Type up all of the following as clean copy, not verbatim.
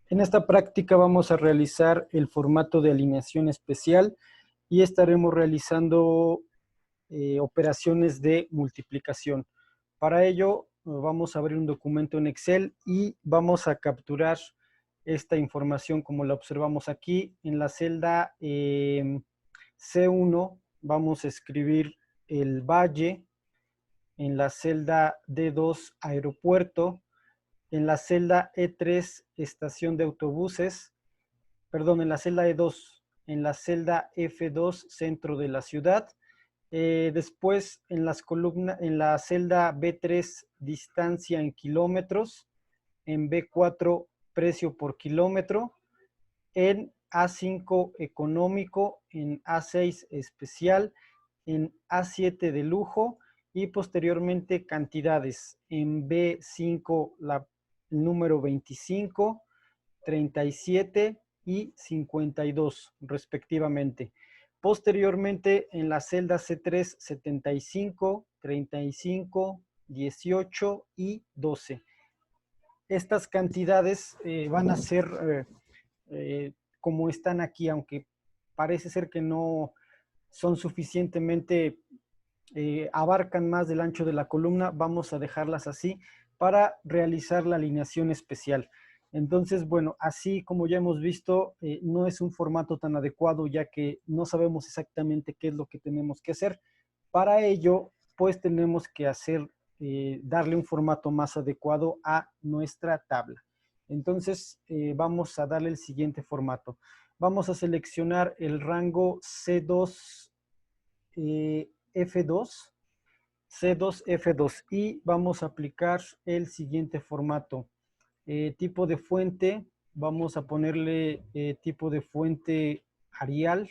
En esta práctica vamos a realizar el formato de alineación especial y estaremos realizando operaciones de multiplicación. Para ello vamos a abrir un documento en Excel y vamos a capturar esta información como la observamos aquí. En la celda C1 vamos a escribir el valle, en la celda D2 aeropuerto, en la celda E3 estación de autobuses, perdón, en la celda E2, en la celda F2 centro de la ciudad, después en las columnas, en la celda B3 distancia en kilómetros, en B4 precio por kilómetro, en A5 económico, en A6 especial, en A7 de lujo y posteriormente cantidades. En B5 el número 25, 37 y 52 respectivamente. Posteriormente en la celda C3 75, 35, 18 y 12. Estas cantidades van a ser como están aquí, aunque parece ser que no son suficientemente, abarcan más del ancho de la columna, vamos a dejarlas así para realizar la alineación especial. Entonces, bueno, así como ya hemos visto, no es un formato tan adecuado ya que no sabemos exactamente qué es lo que tenemos que hacer. Para ello, pues tenemos que darle un formato más adecuado a nuestra tabla. Entonces, vamos a darle el siguiente formato. Vamos a seleccionar el rango C2, F2, C2, F2 y vamos a aplicar el siguiente formato. Tipo de fuente, vamos a ponerle tipo de fuente Arial.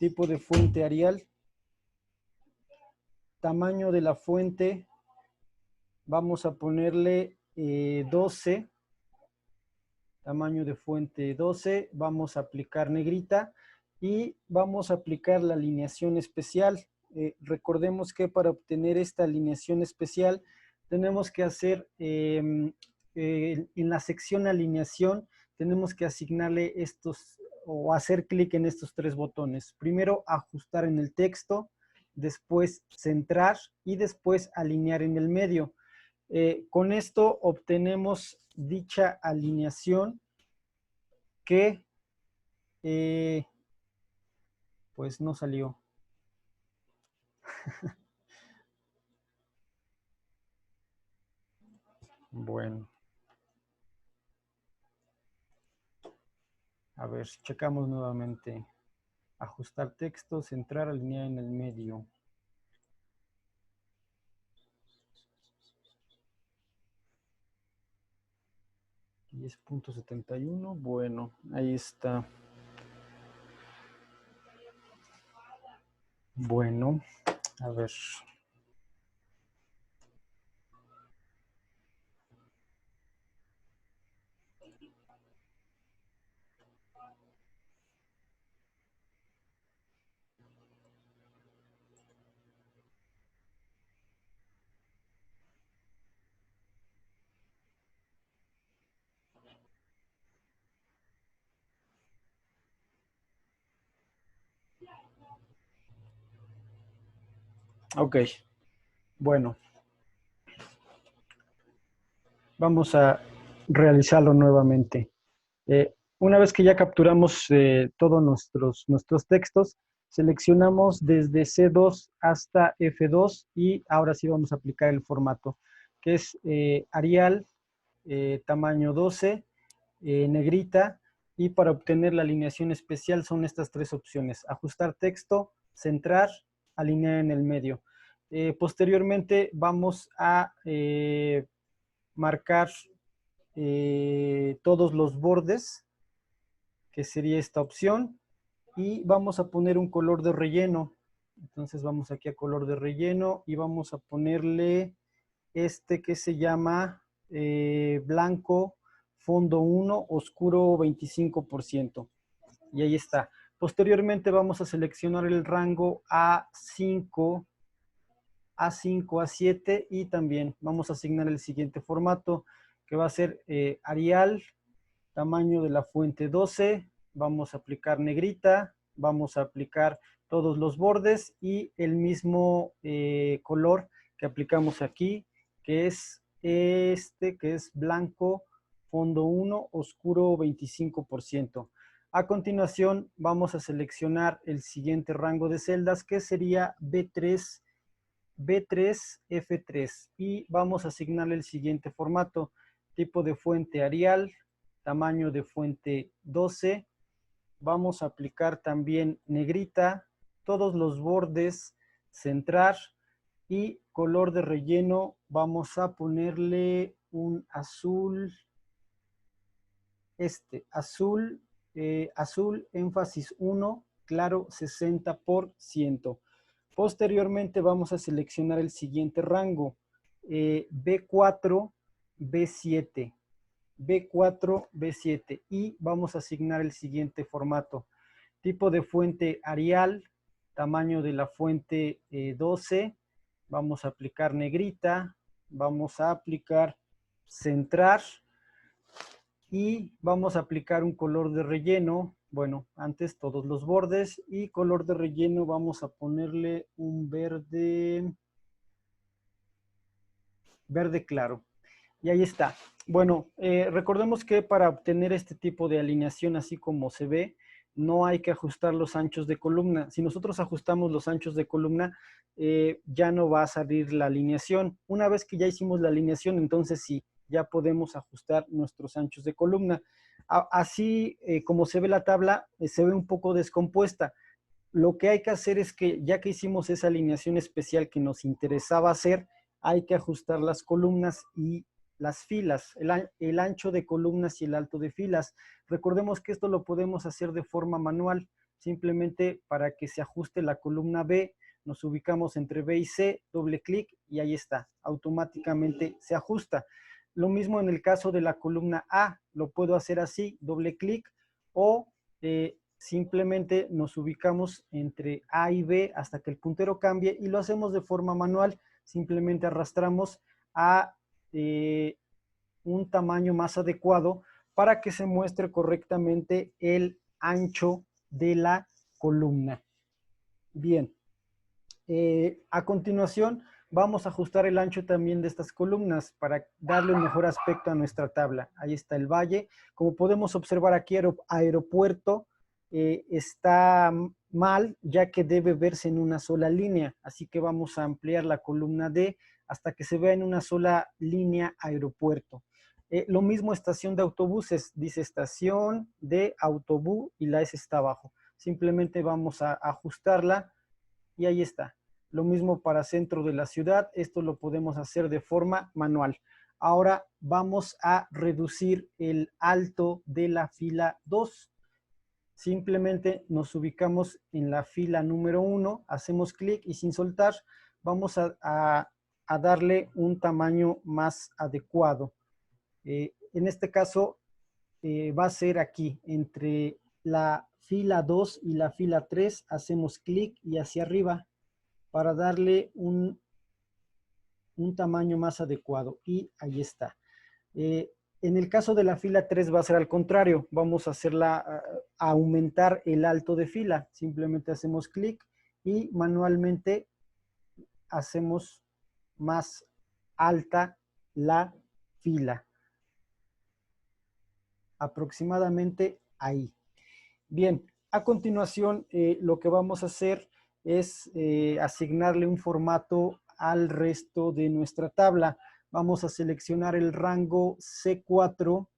Tipo de fuente Arial. Tamaño de la fuente, vamos a ponerle 12. Tamaño de fuente 12. Vamos a aplicar negrita y vamos a aplicar la alineación especial. Recordemos que para obtener esta alineación especial tenemos que hacer en la sección alineación, tenemos que asignarle estos o hacer clic en estos tres botones. Primero ajustar en el texto, después centrar y después alinear en el medio. Con esto obtenemos dicha alineación que pues no salió. Bueno. A ver, checamos nuevamente. Ajustar texto, centrar, alinear en el medio. $10.71, bueno, ahí está. Bueno, a ver. Ok, bueno. Vamos a realizarlo nuevamente. Una vez que ya capturamos todos nuestros textos, seleccionamos desde C2 hasta F2 y ahora sí vamos a aplicar el formato, que es Arial, tamaño 12, negrita, y para obtener la alineación especial son estas tres opciones: ajustar texto, centrar, alinear en el medio. Posteriormente vamos a marcar todos los bordes, que sería esta opción, y vamos a poner un color de relleno. Entonces vamos aquí a color de relleno y vamos a ponerle este que se llama blanco, fondo 1, oscuro 25%. Y ahí está. Posteriormente vamos a seleccionar el rango A5 A5, A7 y también vamos a asignar el siguiente formato que va a ser Arial, tamaño de la fuente 12, vamos a aplicar negrita, vamos a aplicar todos los bordes y el mismo color que aplicamos aquí, que es este, que es blanco, fondo 1, oscuro 25%. A continuación vamos a seleccionar el siguiente rango de celdas que sería B3, B3, F3 y vamos a asignarle el siguiente formato, tipo de fuente Arial, tamaño de fuente 12, vamos a aplicar también negrita, todos los bordes, centrar y color de relleno vamos a ponerle un azul, azul énfasis 1, claro 60%. Posteriormente vamos a seleccionar el siguiente rango, B4, B7. B4, B7 y vamos a asignar el siguiente formato. Tipo de fuente Arial, tamaño de la fuente 12, vamos a aplicar negrita, vamos a aplicar centrar y vamos a aplicar un color de relleno, bueno, antes todos los bordes y color de relleno vamos a ponerle un verde claro. Y ahí está. Bueno, recordemos que para obtener este tipo de alineación así como se ve, no hay que ajustar los anchos de columna. Si nosotros ajustamos los anchos de columna, ya no va a salir la alineación. Una vez que ya hicimos la alineación, entonces sí, ya podemos ajustar nuestros anchos de columna. Así como se ve la tabla, se ve un poco descompuesta. Lo que hay que hacer es que ya que hicimos esa alineación especial que nos interesaba hacer, hay que ajustar las columnas y las filas, el ancho de columnas y el alto de filas. Recordemos que esto lo podemos hacer de forma manual, simplemente para que se ajuste la columna B, nos ubicamos entre B y C, doble clic y ahí está, automáticamente se ajusta. Lo mismo en el caso de la columna A, lo puedo hacer así, doble clic o simplemente nos ubicamos entre A y B hasta que el puntero cambie y lo hacemos de forma manual, simplemente arrastramos a un tamaño más adecuado para que se muestre correctamente el ancho de la columna. Bien, a continuación vamos a ajustar el ancho también de estas columnas para darle un mejor aspecto a nuestra tabla. Ahí está el valle. Como podemos observar aquí, aeropuerto está mal, ya que debe verse en una sola línea. Así que vamos a ampliar la columna D hasta que se vea en una sola línea aeropuerto. Lo mismo estación de autobuses, dice estación de autobús y la S está abajo. Simplemente vamos a ajustarla y ahí está. Lo mismo para centro de la ciudad, esto lo podemos hacer de forma manual. Ahora vamos a reducir el alto de la fila 2. Simplemente nos ubicamos en la fila número 1, hacemos clic y sin soltar vamos a darle un tamaño más adecuado. En este caso va a ser aquí, entre la fila 2 y la fila 3, hacemos clic y hacia arriba para darle un tamaño más adecuado. Y ahí está. En el caso de la fila 3 va a ser al contrario. Vamos a hacerla, a aumentar el alto de fila. Simplemente hacemos clic y manualmente hacemos más alta la fila. Aproximadamente ahí. Bien, a continuación lo que vamos a hacer es asignarle un formato al resto de nuestra tabla. Vamos a seleccionar el rango C4,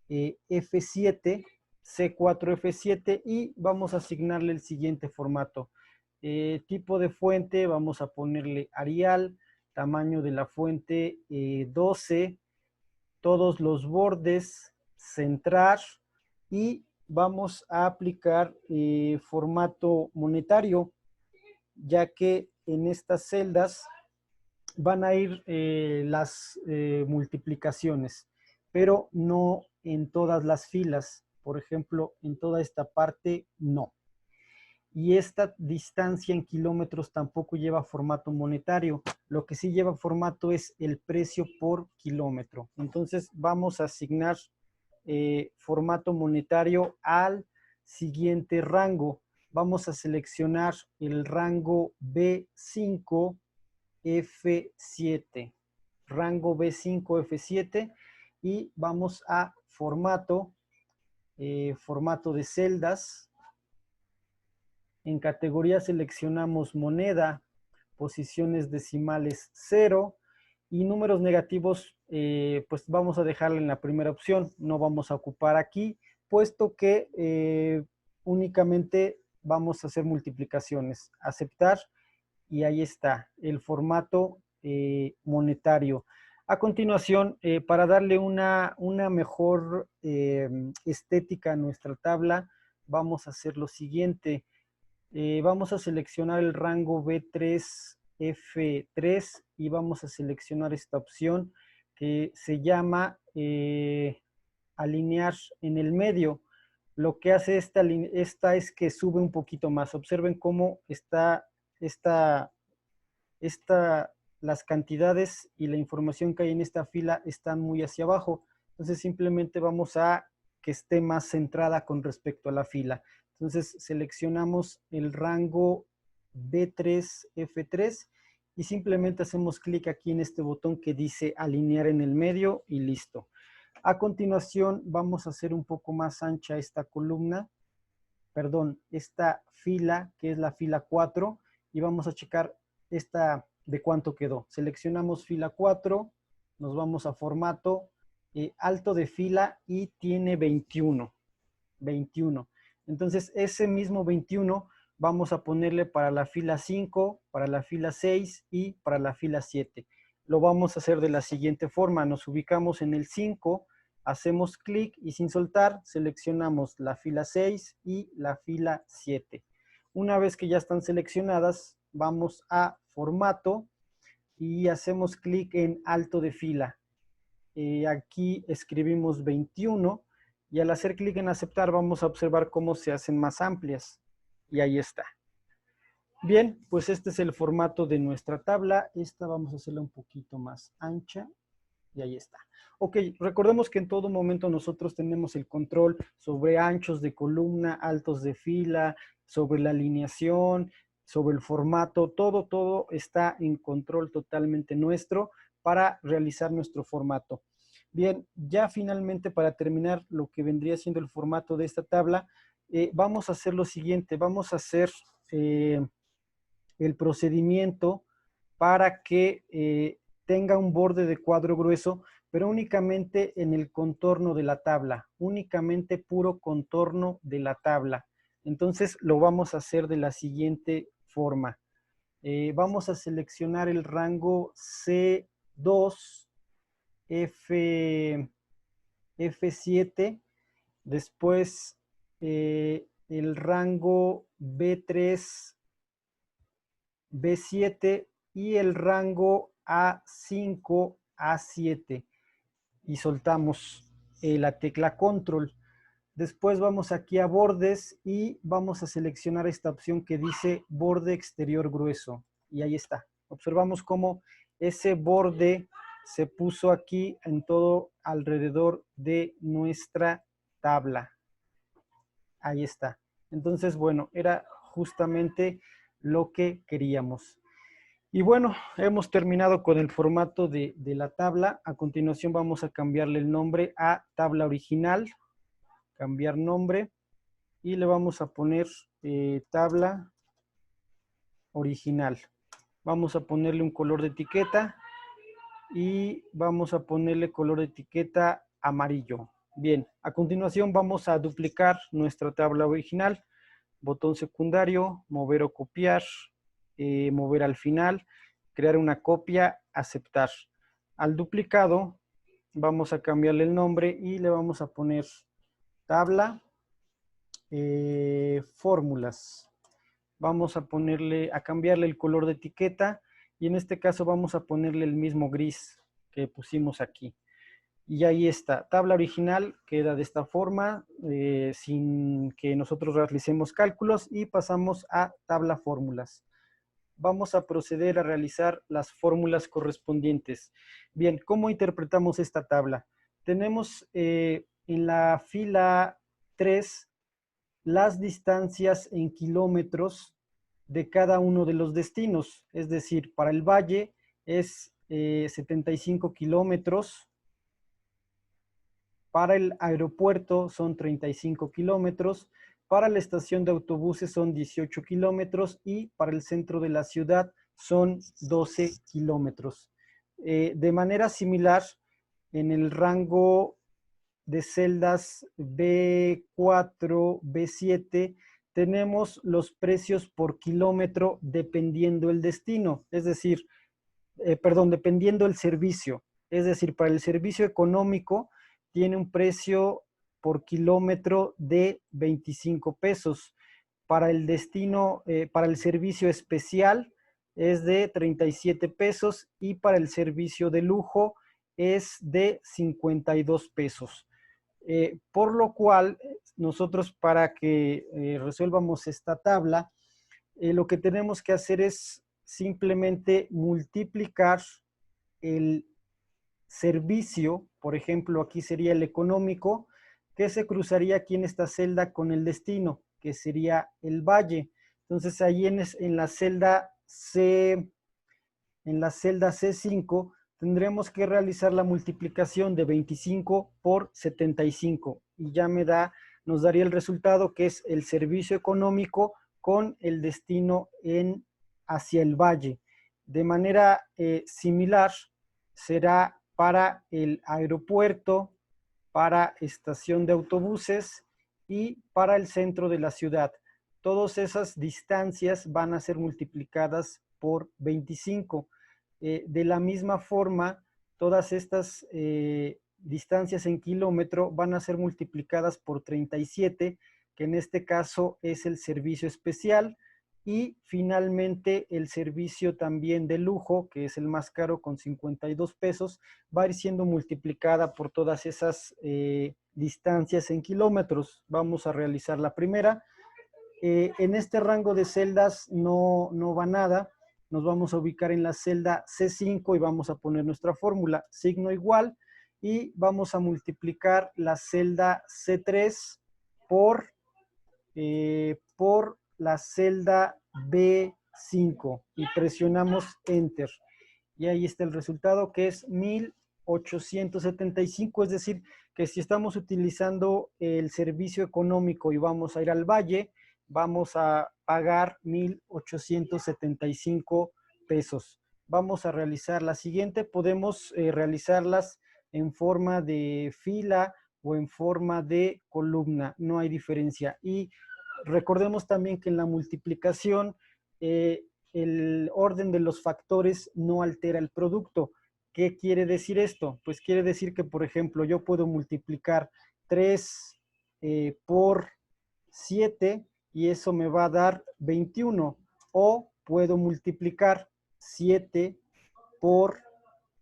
F7, C4, F7 y vamos a asignarle el siguiente formato. Tipo de fuente, vamos a ponerle Arial, tamaño de la fuente 12, todos los bordes, centrar y vamos a aplicar formato monetario, ya que en estas celdas van a ir las multiplicaciones, pero no en todas las filas. Por ejemplo, en toda esta parte, no. y esta distancia en kilómetros tampoco lleva formato monetario. Lo que sí lleva formato es el precio por kilómetro. Entonces vamos a asignar formato monetario al siguiente rango. Vamos a seleccionar el rango B5 F7. Rango B5 F7 y vamos a formato, formato de celdas. En categoría seleccionamos moneda, posiciones decimales 0 y números negativos, pues vamos a dejarla en la primera opción. No vamos a ocupar aquí, puesto que únicamente vamos a hacer multiplicaciones. Aceptar y ahí está el formato monetario. A continuación, para darle una mejor estética a nuestra tabla, vamos a hacer lo siguiente. Vamos a seleccionar el rango B3, F3 y vamos a seleccionar esta opción que se llama alinear en el medio. Lo que hace esta es que sube un poquito más. Observen cómo está las cantidades y la información que hay en esta fila están muy hacia abajo. Entonces simplemente vamos a que esté más centrada con respecto a la fila. Entonces seleccionamos el rango B3, F3 y simplemente hacemos clic aquí en este botón que dice alinear en el medio y listo. A continuación vamos a hacer un poco más ancha esta columna, perdón, esta fila que es la fila 4 y vamos a checar esta de cuánto quedó. Seleccionamos fila 4, nos vamos a formato, alto de fila y tiene 21. 21. Entonces, ese mismo 21 vamos a ponerle para la fila 5, para la fila 6 y para la fila 7. Lo vamos a hacer de la siguiente forma. Nos ubicamos en el 5, hacemos clic y sin soltar seleccionamos la fila 6 y la fila 7. Una vez que ya están seleccionadas, vamos a formato y hacemos clic en alto de fila. Aquí escribimos 21 y al hacer clic en aceptar vamos a observar cómo se hacen más amplias. Y ahí está. Bien, pues este es el formato de nuestra tabla. Esta vamos a hacerla un poquito más ancha. Y ahí está. Ok, recordemos que en todo momento nosotros tenemos el control sobre anchos de columna, altos de fila, sobre la alineación, sobre el formato. Todo está en control totalmente nuestro para realizar nuestro formato. Bien, ya finalmente para terminar lo que vendría siendo el formato de esta tabla, vamos a hacer lo siguiente. Vamos a hacer el procedimiento para que tenga un borde de cuadro grueso, pero únicamente en el contorno de la tabla, únicamente puro contorno de la tabla. Entonces lo vamos a hacer de la siguiente forma. Vamos a seleccionar el rango C2, F7, después el rango B3, B7 y el rango A5, A7 y soltamos la tecla control. Después vamos aquí a bordes y vamos a seleccionar esta opción que dice borde exterior grueso y ahí está. Observamos cómo ese borde se puso aquí en todo alrededor de nuestra tabla. Ahí está. Entonces, bueno, era justamente lo que queríamos. Y bueno, hemos terminado con el formato de la tabla. A continuación vamos a cambiarle el nombre a tabla original. Cambiar nombre. Y le vamos a poner tabla original. Vamos a ponerle un color de etiqueta. Y vamos a ponerle color de etiqueta amarillo. Bien, a continuación vamos a duplicar nuestra tabla original. Botón secundario, mover o copiar, mover al final, crear una copia, aceptar. Al duplicado vamos a cambiarle el nombre y le vamos a poner tabla fórmulas. Vamos a cambiarle el color de etiqueta y en este caso vamos a ponerle el mismo gris que pusimos aquí. Y ahí está, tabla original queda de esta forma, sin que nosotros realicemos cálculos, y pasamos a tabla fórmulas. Vamos a proceder a realizar las fórmulas correspondientes. Bien, ¿cómo interpretamos esta tabla? Tenemos en la fila 3 las distancias en kilómetros de cada uno de los destinos. Es decir, para el valle es 75 kilómetros, para el aeropuerto son 35 kilómetros, para la estación de autobuses son 18 kilómetros y para el centro de la ciudad son 12 kilómetros. De manera similar, en el rango de celdas B4, B7, tenemos los precios por kilómetro dependiendo el destino, es decir, dependiendo el servicio. Es decir, para el servicio económico tiene un precio por kilómetro de 25 pesos. Para el destino, para el servicio especial es de 37 pesos y para el servicio de lujo es de 52 pesos. Por lo cual, nosotros para que resuelvamos esta tabla, lo que tenemos que hacer es simplemente multiplicar el servicio, por ejemplo, aquí sería el económico, que se cruzaría aquí en esta celda con el destino, que sería el valle. Entonces ahí en la celda C5 tendremos que realizar la multiplicación de 25 por 75 y ya nos daría el resultado que es el servicio económico con el destino hacia el valle. De manera similar será para el aeropuerto, para estación de autobuses y para el centro de la ciudad. Todas esas distancias van a ser multiplicadas por 25. De la misma forma, todas estas distancias en kilómetro van a ser multiplicadas por 37, que en este caso es el servicio especial, y finalmente el servicio también de lujo, que es el más caro con 52 pesos, va a ir siendo multiplicada por todas esas distancias en kilómetros. Vamos a realizar la primera. En este rango de celdas no va nada. Nos vamos a ubicar en la celda C5 y vamos a poner nuestra fórmula, signo igual, y vamos a multiplicar la celda C3 por la celda B5 y presionamos Enter. Y ahí está el resultado, que es 1875, es decir, que si estamos utilizando el servicio económico y vamos a ir al valle, vamos a pagar 1,875 pesos. Vamos a realizar la siguiente. Podemos realizarlas en forma de fila o en forma de columna. No hay diferencia. Y recordemos también que en la multiplicación el orden de los factores no altera el producto. ¿Qué quiere decir esto? Pues quiere decir que, por ejemplo, yo puedo multiplicar 3 por 7 y eso me va a dar 21. O puedo multiplicar 7 por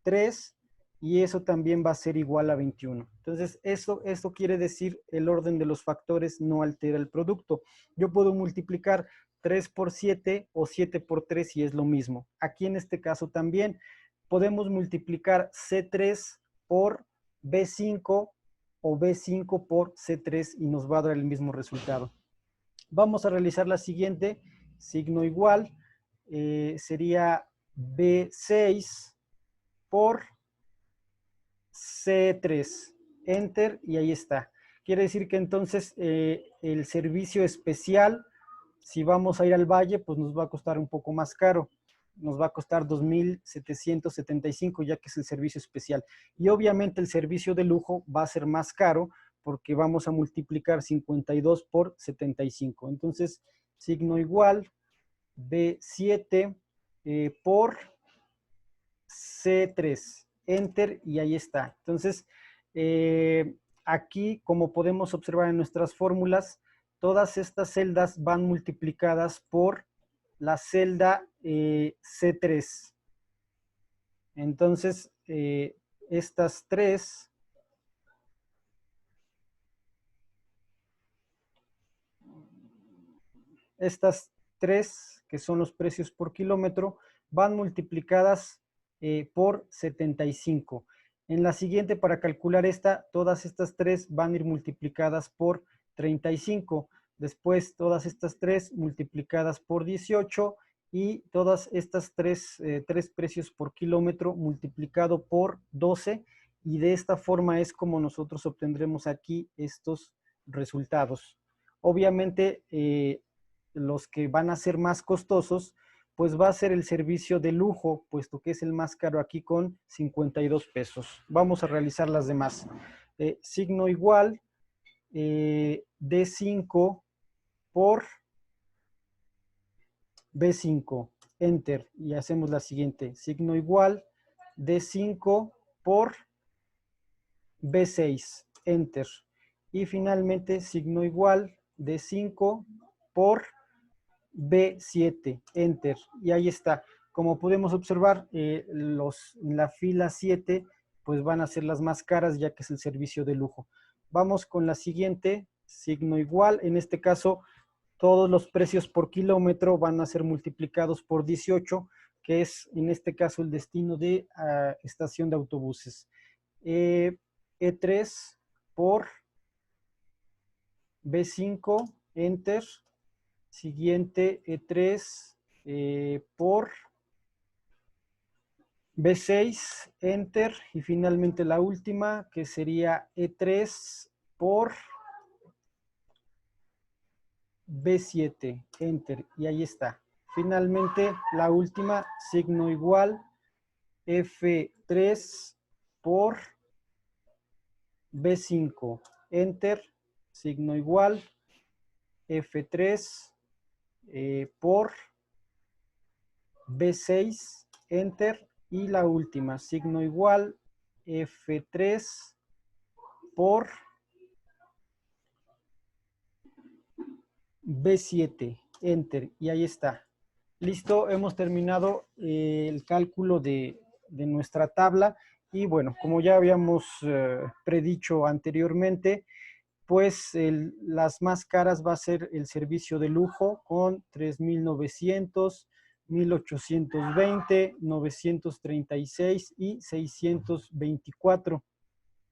3 y eso también va a ser igual a 21. Entonces, esto quiere decir el orden de los factores no altera el producto. Yo puedo multiplicar 3 por 7 o 7 por 3 y es lo mismo. Aquí en este caso también podemos multiplicar C3 por B5 o B5 por C3 y nos va a dar el mismo resultado. Vamos a realizar la siguiente, signo igual, sería B6 por C3, Enter, y ahí está. Quiere decir que entonces el servicio especial, si vamos a ir al valle, pues nos va a costar un poco más caro. Nos va a costar 2,775, ya que es el servicio especial. Y obviamente el servicio de lujo va a ser más caro porque vamos a multiplicar 52 por 75. Entonces, signo igual, B7 por C3, Enter, y ahí está. Entonces, aquí, como podemos observar en nuestras fórmulas, todas estas celdas van multiplicadas por la celda C3. Entonces, estas tres estas tres, que son los precios por kilómetro, van multiplicadas por 75. En la siguiente, para calcular esta, todas estas tres van a ir multiplicadas por 35. Después, todas estas tres multiplicadas por 18 y todas estas tres precios por kilómetro multiplicado por 12. Y de esta forma es como nosotros obtendremos aquí estos resultados. Obviamente, los que van a ser más costosos, pues va a ser el servicio de lujo, puesto que es el más caro aquí con 52 pesos. Vamos a realizar las demás. Signo igual, D5 por B5, enter, y hacemos la siguiente. Signo igual, D5 por B6, enter. Y finalmente, signo igual, D5 por B7, enter. Y ahí está. Como podemos observar, en la fila 7, pues van a ser las más caras, ya que es el servicio de lujo. Vamos con la siguiente, signo igual. En este caso, todos los precios por kilómetro van a ser multiplicados por 18, que es en este caso el destino de estación de autobuses. E3 por B5, enter. Siguiente, E3 por B6, enter. Y finalmente la última, que sería E3 por B7, enter. Y ahí está. Finalmente, la última, signo igual, F3 por B5, enter. Signo igual, F3 por B6, enter. Y la última, signo igual, F3 por B7, enter. Y ahí está. Listo, hemos terminado el cálculo de nuestra tabla. Y bueno, como ya habíamos predicho anteriormente, pues las más caras va a ser el servicio de lujo con 3,900, 1,820, 936 y 624,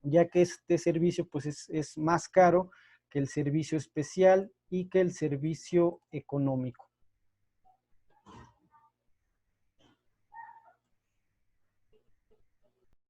ya que este servicio pues es más caro que el servicio especial y que el servicio económico.